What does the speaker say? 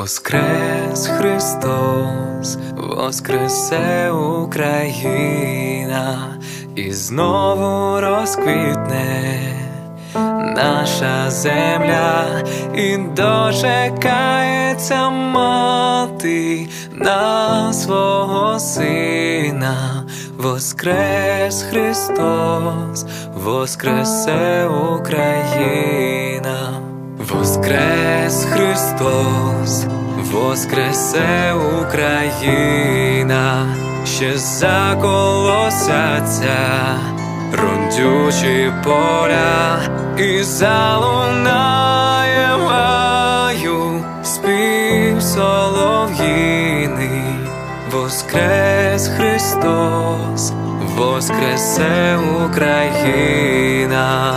Воскрес Христос, воскресе Україна, і знову розквітне наша земля, і дочекається мати на свого сина. Воскрес Христос, воскресе Україна. Воскрес Христос, воскресе Україна, ще заколосяться родючі поля, і залунає в гаю спів солов'їний. Воскрес Христос, воскресе Україна.